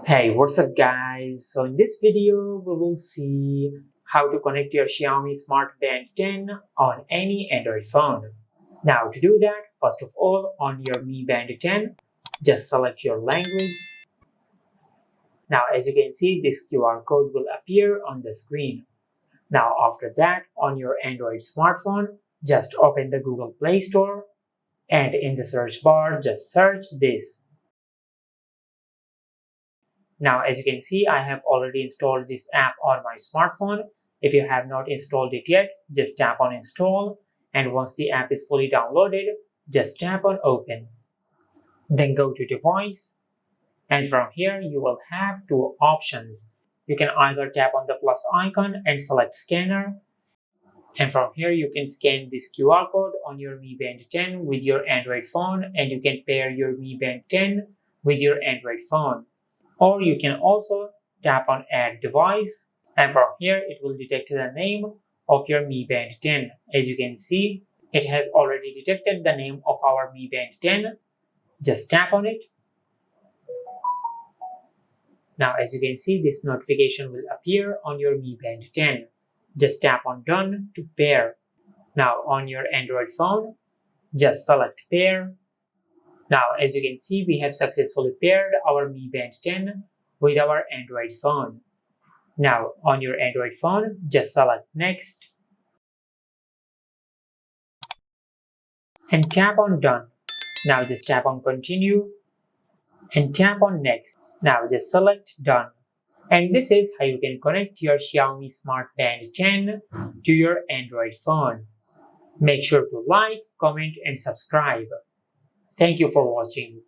Hey, what's up guys? So in this video, we will see how to connect your Xiaomi Smart Band 10 on any Android phone. Now to do that, first of all, on your Mi Band 10, just select your language. Now as you can see, this QR code will appear on the screen. Now after that, on your Android smartphone, just open the Google Play Store and in the search bar, just search this. Now, as you can see, I have already installed this app on my smartphone. If you have not installed it yet, just tap on install. And once the app is fully downloaded, just tap on open. Then go to device. And from here, you will have two options. You can either tap on the plus icon and select scanner. And from here, you can scan this QR code on your Mi Band 10 with your Android phone, and you can pair your Mi Band 10 with your Android phone. Or you can also tap on add device, and from here it will detect the name of your Mi Band 10. As you can see, it has already detected the name of our Mi Band 10. Just tap on it. Now as you can see, this notification will appear on your Mi Band 10. Just tap on done to pair. Now on your Android phone, just select pair. Now, as you can see, we have successfully paired our Mi Band 10 with our Android phone. Now, on your Android phone, just select Next and tap on Done. Now, just tap on Continue and tap on Next. Now, just select Done. And this is how you can connect your Xiaomi Smart Band 10 to your Android phone. Make sure to like, comment, and subscribe. Thank you for watching.